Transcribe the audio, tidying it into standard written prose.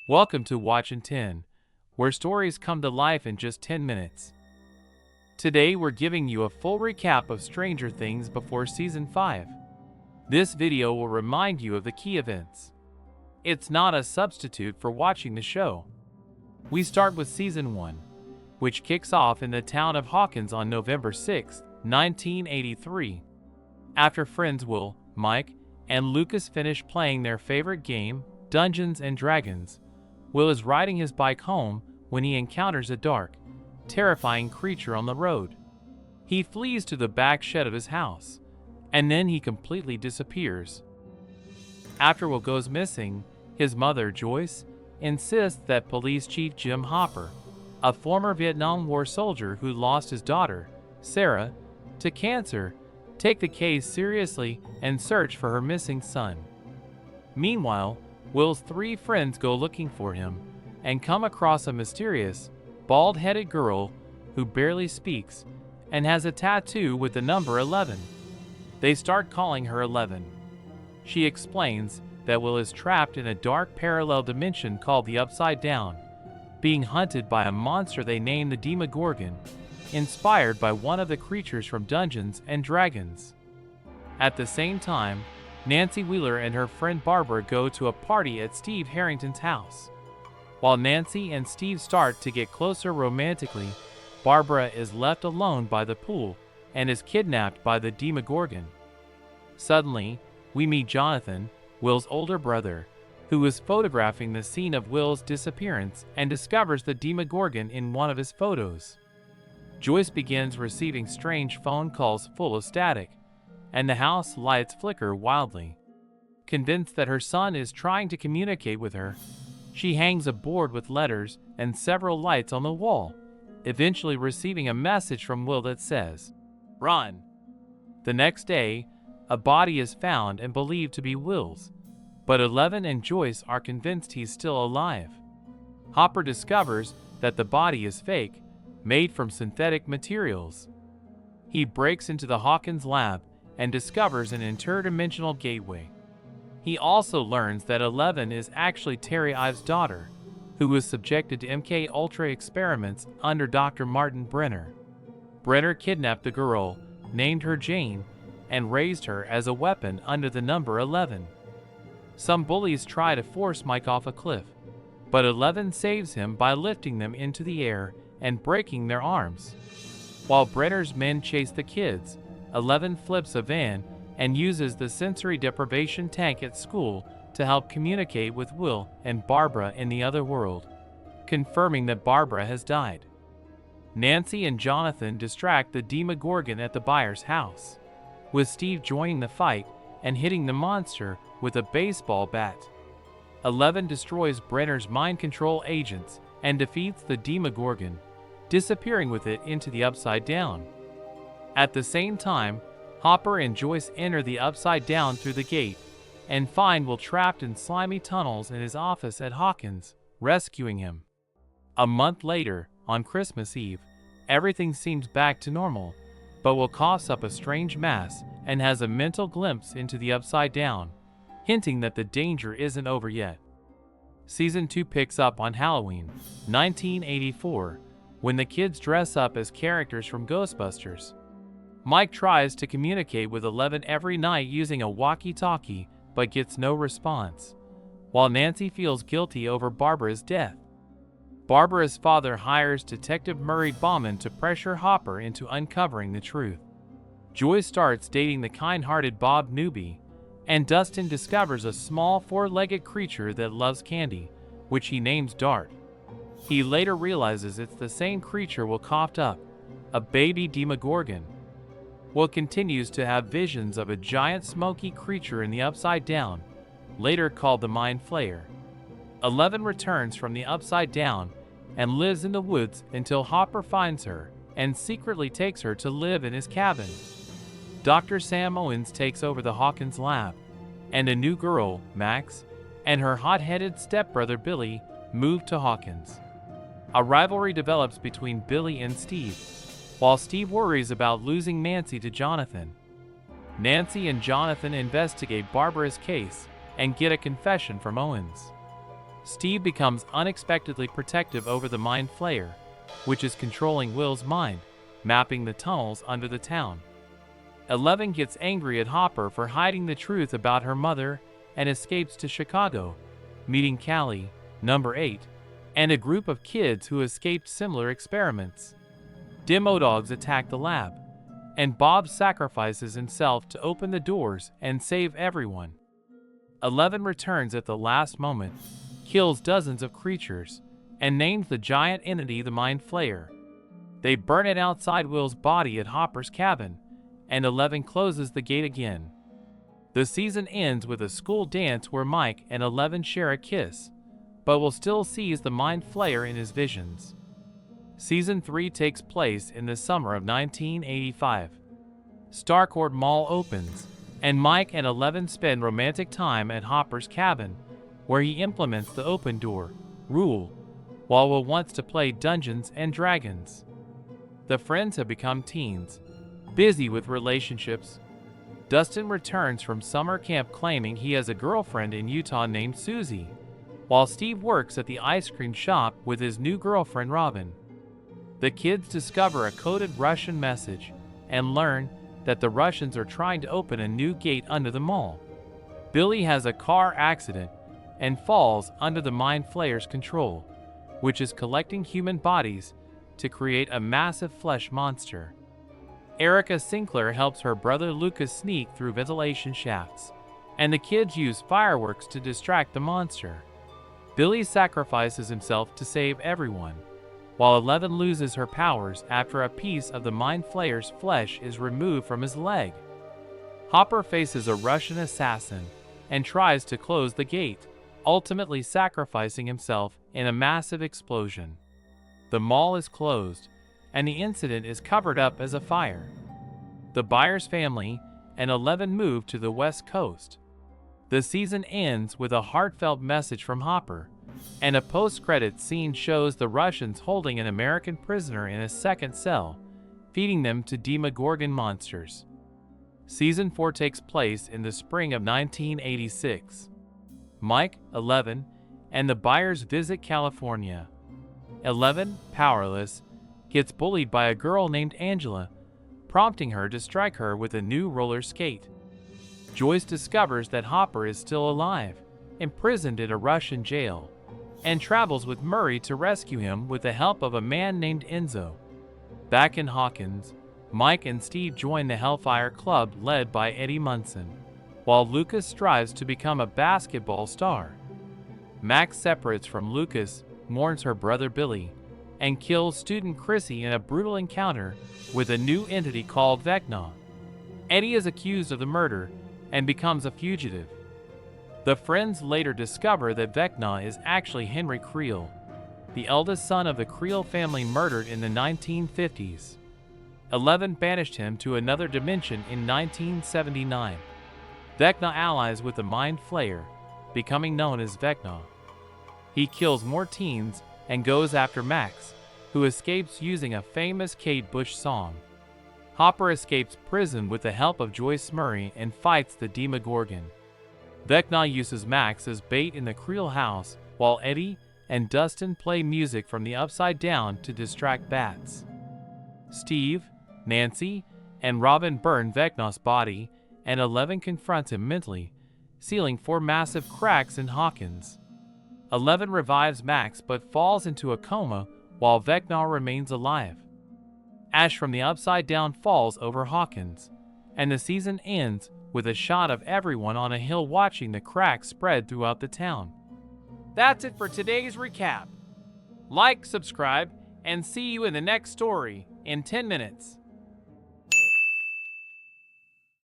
Welcome to Watch in 10, where stories come to life in just 10 minutes. Today we're giving you a full recap of Stranger Things before Season 5. This video will remind you of the key events. It's not a substitute for watching the show. We start with Season 1, which kicks off in the town of Hawkins on November 6, 1983. After friends Will, Mike, and Lucas finish playing their favorite game, Dungeons and Dragons, Will is riding his bike home when he encounters a dark, terrifying creature on the road. He flees to the back shed of his house, and then he completely disappears. After Will goes missing, his mother, Joyce, insists that Police Chief Jim Hopper, a former Vietnam War soldier who lost his daughter, Sarah, to cancer, take the case seriously and search for her missing son. Meanwhile, Will's three friends go looking for him and come across a mysterious, bald-headed girl who barely speaks and has a tattoo with the number 11. They start calling her 11. She explains that Will is trapped in a dark parallel dimension called the Upside Down, being hunted by a monster they name the Demogorgon, inspired by one of the creatures from Dungeons and Dragons. At the same time, Nancy Wheeler and her friend Barbara go to a party at Steve Harrington's house. While Nancy and Steve start to get closer romantically, Barbara is left alone by the pool and is kidnapped by the Demogorgon. Suddenly, we meet Jonathan, Will's older brother, who is photographing the scene of Will's disappearance and discovers the Demogorgon in one of his photos. Joyce begins receiving strange phone calls full of static, and the house lights flicker wildly. Convinced that her son is trying to communicate with her, she hangs a board with letters and several lights on the wall, eventually receiving a message from Will that says, "Run." The next day, a body is found and believed to be Will's, but 11 and Joyce are convinced he's still alive. Hopper discovers that the body is fake, made from synthetic materials. He breaks into the Hawkins Lab and discovers an interdimensional gateway. He also learns that 11 is actually Terry Ives' daughter, who was subjected to MK-Ultra experiments under Dr. Martin Brenner. Brenner kidnapped the girl, named her Jane, and raised her as a weapon under the number 11. Some bullies try to force Mike off a cliff, but 11 saves him by lifting them into the air and breaking their arms. While Brenner's men chase the kids, 11 flips a van and uses the sensory deprivation tank at school to help communicate with Will and Barbara in the other world, confirming that Barbara has died. Nancy and Jonathan distract the Demogorgon at the buyer's house, with Steve joining the fight and hitting the monster with a baseball bat. 11 destroys Brenner's mind control agents and defeats the Demogorgon, disappearing with it into the Upside Down. At the same time, Hopper and Joyce enter the Upside Down through the gate and find Will trapped in slimy tunnels in his office at Hawkins, rescuing him. A month later, on Christmas Eve, everything seems back to normal, but Will coughs up a strange mass and has a mental glimpse into the Upside Down, hinting that the danger isn't over yet. Season 2 picks up on Halloween, 1984, when the kids dress up as characters from Ghostbusters. Mike tries to communicate with 11 every night using a walkie-talkie, but gets no response, while Nancy feels guilty over Barbara's death. Barbara's father hires Detective Murray Bauman to pressure Hopper into uncovering the truth. Joyce starts dating the kind-hearted Bob Newby, and Dustin discovers a small four-legged creature that loves candy, which he names Dart. He later realizes it's the same creature Will coughed up, a baby Demogorgon. Will continues to have visions of a giant smoky creature in the Upside Down, later called the Mind Flayer. 11 returns from the Upside Down and lives in the woods until Hopper finds her and secretly takes her to live in his cabin. Dr. Sam Owens takes over the Hawkins Lab, and a new girl, Max, and her hot-headed stepbrother Billy move to Hawkins. A rivalry develops between Billy and Steve, while Steve worries about losing Nancy to Jonathan. Nancy and Jonathan investigate Barbara's case and get a confession from Owens. Steve becomes unexpectedly protective over the Mind Flayer, which is controlling Will's mind, mapping the tunnels under the town. 11 gets angry at Hopper for hiding the truth about her mother and escapes to Chicago, meeting Callie, number 8, and a group of kids who escaped similar experiments. Demodogs attack the lab, and Bob sacrifices himself to open the doors and save everyone. 11 returns at the last moment, kills dozens of creatures, and names the giant entity the Mind Flayer. They burn it outside Will's body at Hopper's cabin, and 11 closes the gate again. The season ends with a school dance where Mike and 11 share a kiss, but will still sees the Mind Flayer in his visions. Season 3 takes place in the summer of 1985. Starcourt Mall opens, and Mike and 11 spend romantic time at Hopper's cabin, where he implements the open door rule, while Will wants to play Dungeons and Dragons. The friends have become teens, busy with relationships. Dustin returns from summer camp claiming he has a girlfriend in Utah named Susie, while Steve works at the ice cream shop with his new girlfriend Robin. The kids discover a coded Russian message and learn that the Russians are trying to open a new gate under the mall. Billy has a car accident and falls under the Mind Flayer's control, which is collecting human bodies to create a massive flesh monster. Erica Sinclair helps her brother Lucas sneak through ventilation shafts, and the kids use fireworks to distract the monster. Billy sacrifices himself to save everyone, while 11 loses her powers after a piece of the Mind Flayer's flesh is removed from his leg. Hopper faces a Russian assassin and tries to close the gate, ultimately sacrificing himself in a massive explosion. The mall is closed, and the incident is covered up as a fire. The Byers family and 11 move to the West Coast. The season ends with a heartfelt message from Hopper, and a post-credits scene shows the Russians holding an American prisoner in a second cell, feeding them to Demogorgon monsters. Season 4 takes place in the spring of 1986. Mike, 11, and the Byers visit California. 11, powerless, gets bullied by a girl named Angela, prompting her to strike her with a new roller skate. Joyce discovers that Hopper is still alive, imprisoned in a Russian jail, and travels with Murray to rescue him with the help of a man named Enzo. Back in Hawkins, Mike and Steve join the Hellfire Club led by Eddie Munson, while Lucas strives to become a basketball star. Max separates from Lucas, mourns her brother Billy, and kills student Chrissy in a brutal encounter with a new entity called Vecna. Eddie is accused of the murder and becomes a fugitive. The friends later discover that Vecna is actually Henry Creel, the eldest son of the Creel family murdered in the 1950s. 11 banished him to another dimension in 1979. Vecna allies with the Mind Flayer, becoming known as Vecna. He kills more teens and goes after Max, who escapes using a famous Kate Bush song. Hopper escapes prison with the help of Joyce Murray and fights the Demogorgon. Vecna uses Max as bait in the Creel house, while Eddie and Dustin play music from the Upside Down to distract bats. Steve, Nancy, and Robin burn Vecna's body, and 11 confronts him mentally, sealing 4 massive cracks in Hawkins. 11 revives Max but falls into a coma while Vecna remains alive. Ash from the Upside Down falls over Hawkins, and the season ends with a shot of everyone on a hill watching the cracks spread throughout the town. That's it for today's recap. Like, subscribe, and see you in the next story in 10 minutes.